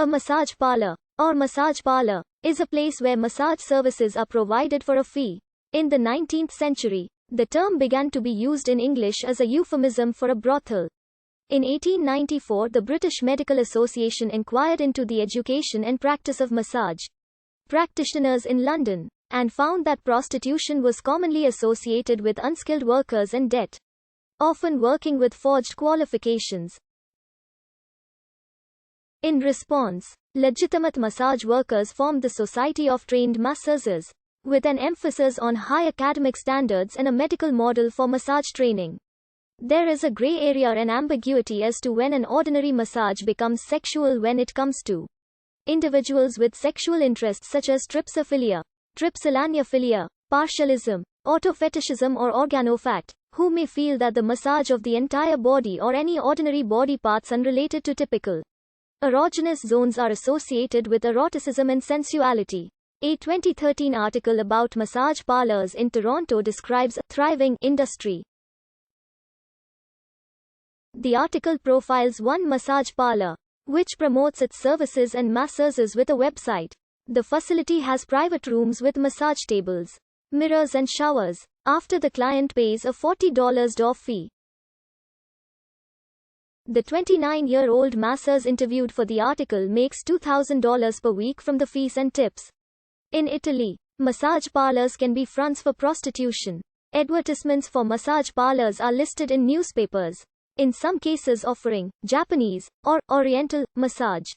A massage parlor, or massage parlor, is a place where massage services are provided for a fee. In the 19th century, the term began to be used in English as a euphemism for a brothel. In 1894, the British Medical Association inquired into the education and practice of massage practitioners in London, and found that prostitution was commonly associated with unskilled workers and debt, often working with forged qualifications. In response, legitimate massage workers formed the Society of Trained Masseuses, with an emphasis on high academic standards and a medical model for massage training. There is a gray area and ambiguity as to when an ordinary massage becomes sexual when it comes to individuals with sexual interests such as trypsophilia, trypsilaniophilia, partialism, autofetishism or organofact, who may feel that the massage of the entire body or any ordinary body parts unrelated to typical erogenous zones are associated with eroticism and sensuality. A 2013 article about massage parlors in Toronto describes a thriving industry. The article profiles one massage parlor, which promotes its services and masseuses with a website. The facility has private rooms with massage tables, mirrors and showers, after the client pays a $40 door fee. The 29-year-old masseuse interviewed for the article makes $2,000 per week from the fees and tips. In Italy, massage parlors can be fronts for prostitution. Advertisements for massage parlors are listed in newspapers, in some cases offering Japanese or Oriental massage.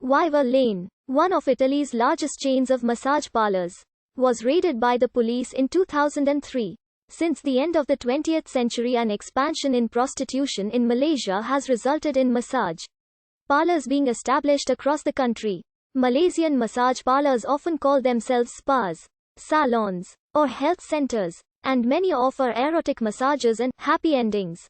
Viva Lane, one of Italy's largest chains of massage parlors, was raided by the police in 2003. Since the end of the 20th century, an expansion in prostitution in Malaysia has resulted in massage parlors being established across the country. Malaysian massage parlors often call themselves spas, salons, or health centers, and many offer erotic massages and happy endings.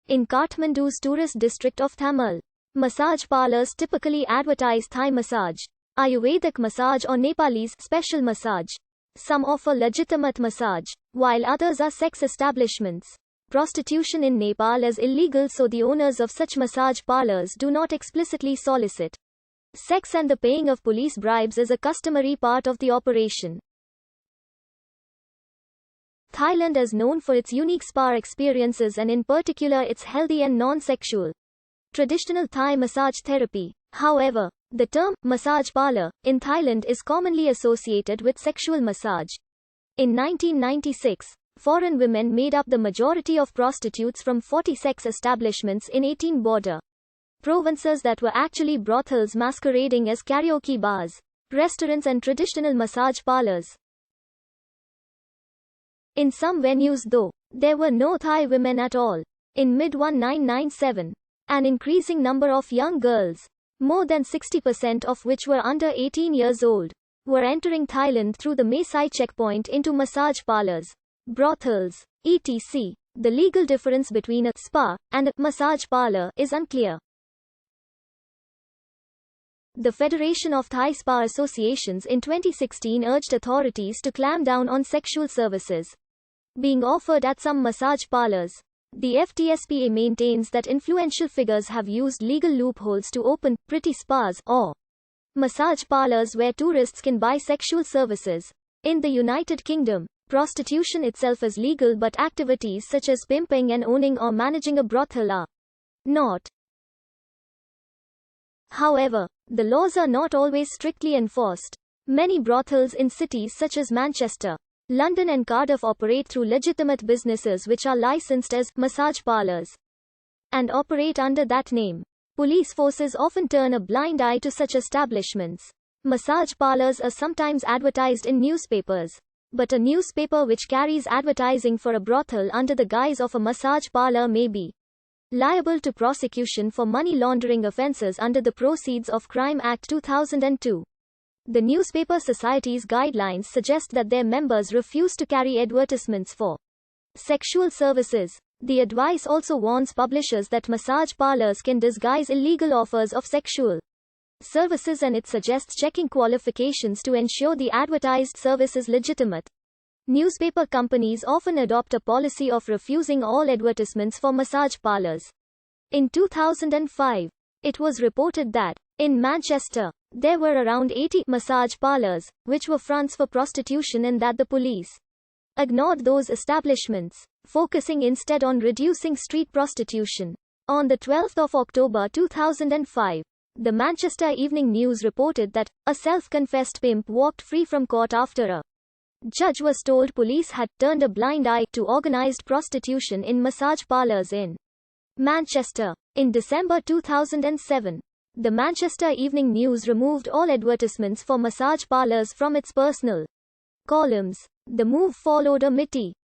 In Kathmandu's tourist district of Thamel, massage parlors typically advertise Thai massage, Ayurvedic massage or Nepalese special massage. Some offer legitimate massage, while others are sex establishments. Prostitution in Nepal is illegal, so the owners of such massage parlors do not explicitly solicit sex, and the paying of police bribes is a customary part of the operation. Thailand is known for its unique spa experiences and in particular its healthy and non-sexual traditional Thai massage therapy. However, the term massage parlor in Thailand is commonly associated with sexual massage. In 1996, foreign women made up the majority of prostitutes from 40 sex establishments in 18 border provinces that were actually brothels masquerading as karaoke bars, restaurants and traditional massage parlors. In some venues, though, there were no Thai women at all. In mid-1997, an increasing number of young girls, more than 60% of which were under 18 years old, were entering Thailand through the Mae Sai checkpoint into massage parlors, brothels, etc. The legal difference between a spa and a massage parlor is unclear. The Federation of Thai Spa Associations in 2016 urged authorities to clamp down on sexual services being offered at some massage parlors. The FTSPA maintains that influential figures have used legal loopholes to open pretty spas or massage parlors where tourists can buy sexual services. In the United Kingdom, prostitution itself is legal, but activities such as pimping and owning or managing a brothel are not. However, the laws are not always strictly enforced. Many brothels in cities such as Manchester, London and Cardiff operate through legitimate businesses which are licensed as massage parlors and operate under that name. Police forces often turn a blind eye to such establishments. Massage parlors are sometimes advertised in newspapers, but a newspaper which carries advertising for a brothel under the guise of a massage parlor may be liable to prosecution for money laundering offences under the Proceeds of Crime Act 2002. The Newspaper Society's guidelines suggest that their members refuse to carry advertisements for sexual services. The advice also warns publishers that massage parlors can disguise illegal offers of sexual services, and it suggests checking qualifications to ensure the advertised service is legitimate. Newspaper companies often adopt a policy of refusing all advertisements for massage parlors. In 2005, it was reported that, in Manchester, there were around 80 massage parlours, which were fronts for prostitution, and that the police ignored those establishments, focusing instead on reducing street prostitution. On the 12th of October 2005, the Manchester Evening News reported that a self-confessed pimp walked free from court after a judge was told police had turned a blind eye to organised prostitution in massage parlours in Manchester. In December 2007, the Manchester Evening News removed all advertisements for massage parlours from its personal columns. The move followed a mighty